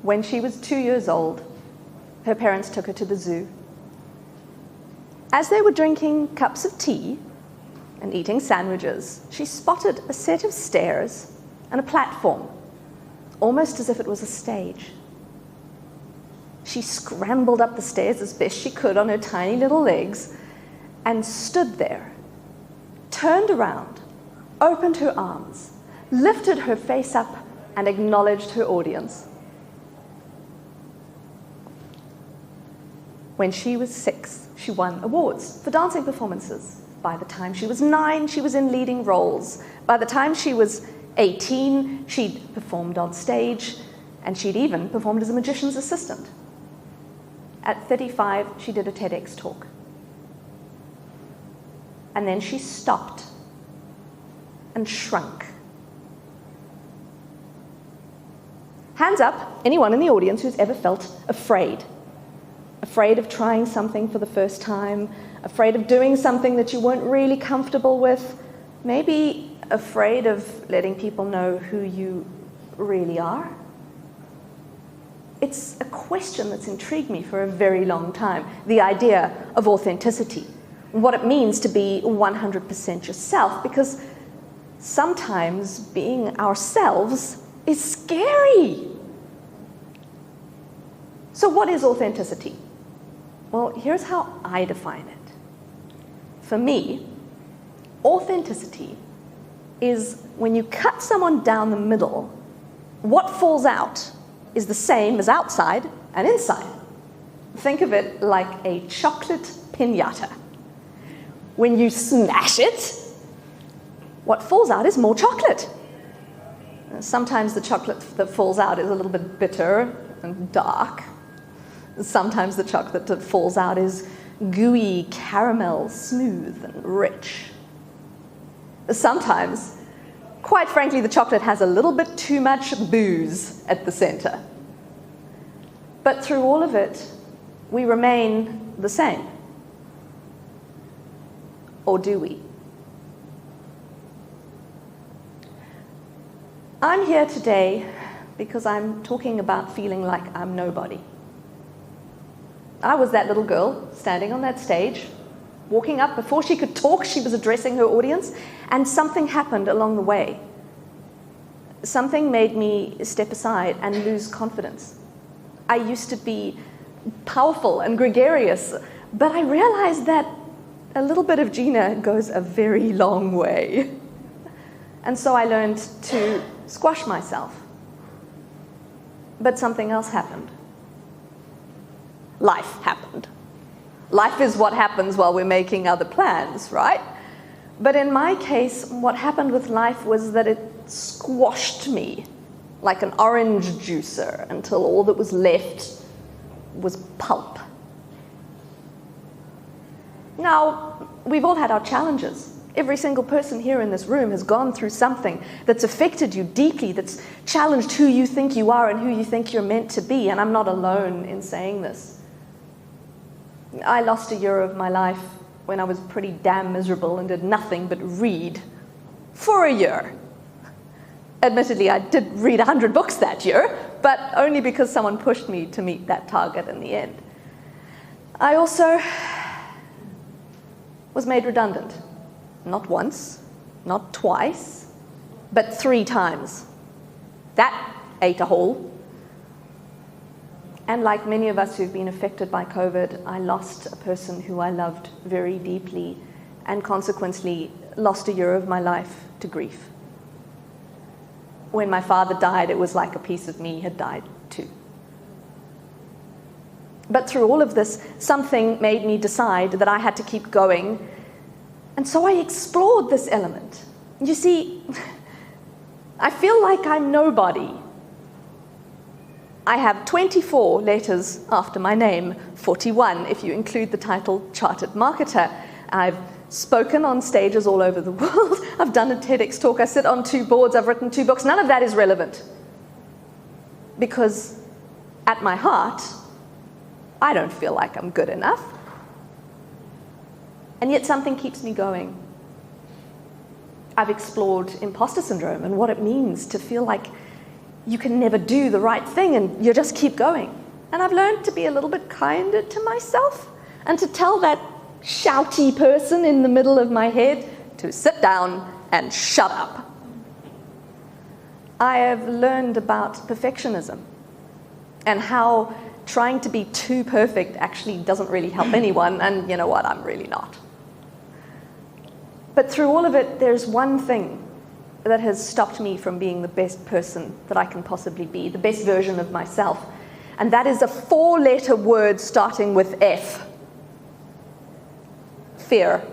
When she was 2 years old, her parents took her to the zoo. As they were drinking cups of tea and eating sandwiches, she spotted a set of stairs and a platform, almost as if it was a stage. She scrambled up the stairs as best she could on her tiny little legs and stood there, turned around, opened her arms, lifted her face up, and acknowledged her audience. When she was 6, she won awards for dancing performances. By the time she was 9, she was in leading roles. By the time she was 18, she'd performed on stage, and she'd even performed as a magician's assistant. At 35, she did a TEDx talk. And then she stopped and shrunk. Hands up, anyone in the audience who's ever felt afraid. Afraid of trying something for the first time, afraid of doing something that you weren't really comfortable with, maybe afraid of letting people know who you really are. It's a question that's intrigued me for a very long time, the idea of authenticity, what it means to be 100% yourself, because sometimes being ourselves is scary. So what is authenticity? Well, here's how I define it. For me, authenticity is when you cut someone down the middle, what falls out is the same as outside and inside. Think of it like a chocolate piñata. When you smash it, what falls out is more chocolate. Sometimes the chocolate that falls out is a little bit bitter and dark. Sometimes the chocolate that falls out is gooey, caramel, smooth, and rich. Sometimes, quite frankly, the chocolate has a little bit too much booze at the center. But through all of it, we remain the same. Or do we? I'm here today because I'm talking about feeling like I'm nobody. I was that little girl standing on that stage, walking up. Before she could talk, she was addressing her audience, and something happened along the way. Something made me step aside and lose confidence. I used to be powerful and gregarious, but I realized that a little bit of Gina goes a very long way. And so I learned to squash myself. But something else happened. Life happened. Life is what happens while we're making other plans, right? But in my case, what happened with life was that it squashed me like an orange juicer until all that was left was pulp. Now, we've all had our challenges. Every single person here in this room has gone through something that's affected you deeply, that's challenged who you think you are and who you think you're meant to be, and I'm not alone in saying this. I lost a year of my life when I was pretty damn miserable and did nothing but read for a year. Admittedly, I did read 100 books that year, but only because someone pushed me to meet that target in the end. I also was made redundant. Not once, not twice, but 3 times. That ate a hole. And like many of us who've been affected by COVID, I lost a person who I loved very deeply, and consequently lost a year of my life to grief. When my father died, it was like a piece of me had died too. But through all of this, something made me decide that I had to keep going. And so I explored this element. You see, I feel like I'm nobody. I have 24 letters after my name, 41 if you include the title Chartered Marketer. I've spoken on stages all over the world. I've done a TEDx talk. I sit on 2 boards. I've written 2 books. None of that is relevant. Because at my heart, I don't feel like I'm good enough. And yet something keeps me going. I've explored imposter syndrome and what it means to feel like you can never do the right thing and you just keep going. And I've learned to be a little bit kinder to myself and to tell that shouty person in the middle of my head to sit down and shut up. I have learned about perfectionism and how trying to be too perfect actually doesn't really help anyone, and you know what, I'm really not. But through all of it, there's one thing that has stopped me from being the best person that I can possibly be, the best version of myself, and that is a 4-letter word starting with F. Fear.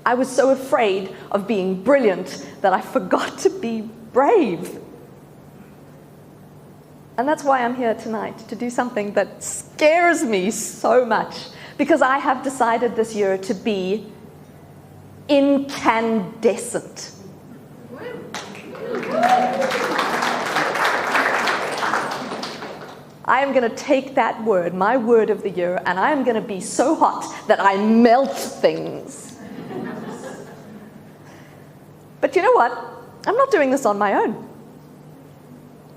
I was so afraid of being brilliant that I forgot to be brave. And that's why I'm here tonight, to do something that scares me so much, because I have decided this year to be incandescent. I am going to take that word, my word of the year, and I am going to be so hot that I melt things. But you know what? I'm not doing this on my own.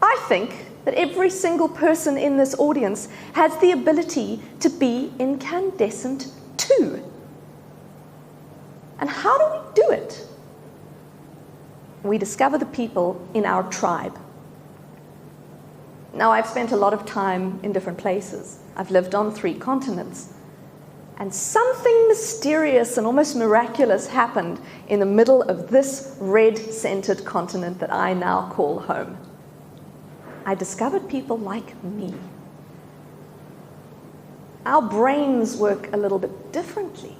I think that every single person in this audience has the ability to be incandescent too. And how do we do it? We discover the people in our tribe. Now, I've spent a lot of time in different places. I've lived on 3 continents. And something mysterious and almost miraculous happened in the middle of this red-scented continent that I now call home. I discovered people like me. Our brains work a little bit differently.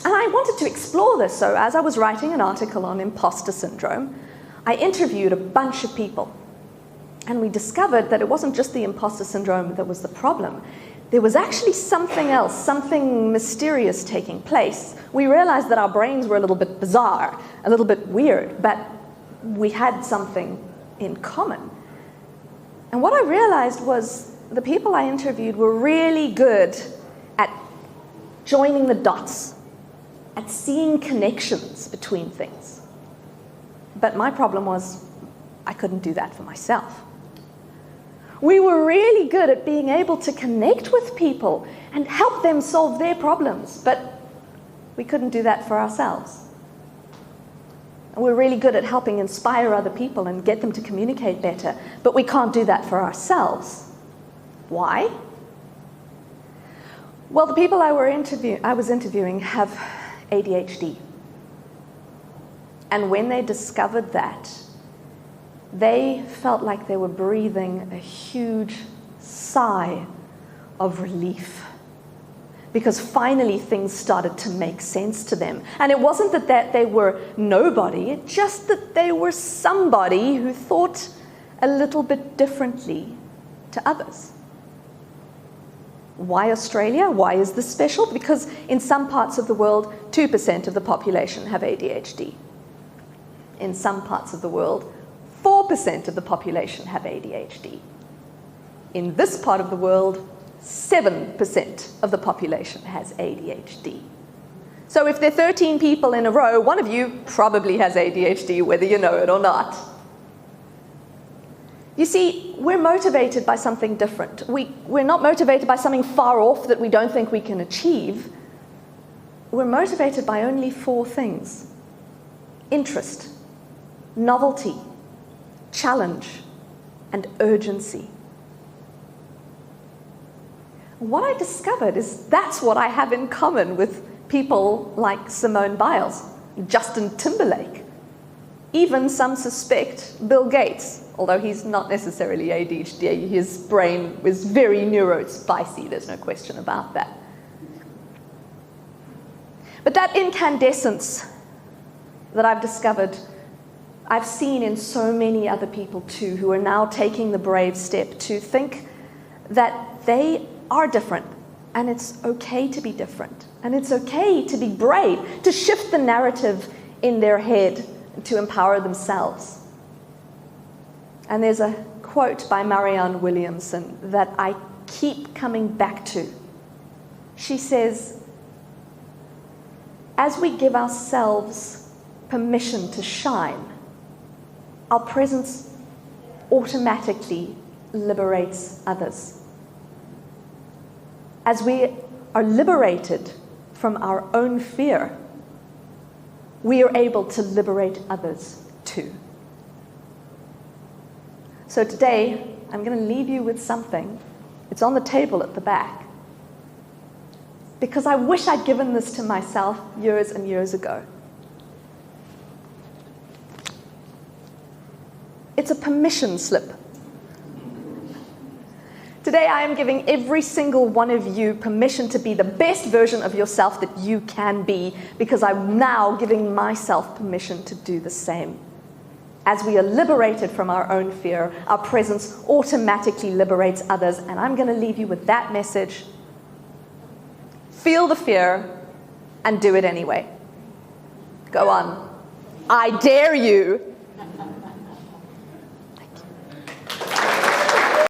And I wanted to explore this, so as I was writing an article on imposter syndrome, I interviewed a bunch of people. And we discovered that it wasn't just the imposter syndrome that was the problem. There was actually something else, something mysterious taking place. We realized that our brains were a little bit bizarre, a little bit weird, but we had something in common. And what I realized was the people I interviewed were really good at joining the dots, at seeing connections between things. But my problem was I couldn't do that for myself. We were really good at being able to connect with people and help them solve their problems, but we couldn't do that for ourselves. And we're really good at helping inspire other people and get them to communicate better, but we can't do that for ourselves. Why? Well, the people I was interviewing have ADHD. And when they discovered that, they felt like they were breathing a huge sigh of relief, because finally things started to make sense to them. And it wasn't that they were nobody, it's just that they were somebody who thought a little bit differently to others. Why Australia? Why is this special? Because in some parts of the world, 2% of the population have ADHD. In some parts of the world, 4% of the population have ADHD. In this part of the world, 7% of the population has ADHD. So if there are 13 people in a row, one of you probably has ADHD, whether you know it or not. You see, we're motivated by something different. We're not motivated by something far off that we don't think we can achieve. We're motivated by only 4 things: interest, novelty, challenge, and urgency. What I discovered is that's what I have in common with people like Simone Biles, Justin Timberlake. Even some suspect Bill Gates, although he's not necessarily ADHD, his brain is very neurospicy, there's no question about that. But that incandescence that I've discovered, I've seen in so many other people too, who are now taking the brave step to think that they are different, and it's okay to be different, and it's okay to be brave, to shift the narrative in their head, to empower themselves. And there's a quote by Marianne Williamson that I keep coming back to. She says, "As we give ourselves permission to shine, our presence automatically liberates others. As we are liberated from our own fear, we are able to liberate others too. So today, I'm going to leave you with something. It's on the table at the back. Because I wish I'd given this to myself years and years ago. It's a permission slip. Today I am giving every single one of you permission to be the best version of yourself that you can be, because I'm now giving myself permission to do the same. As we are liberated from our own fear, our presence automatically liberates others, and I'm going to leave you with that message. Feel the fear and do it anyway. Go on. I dare you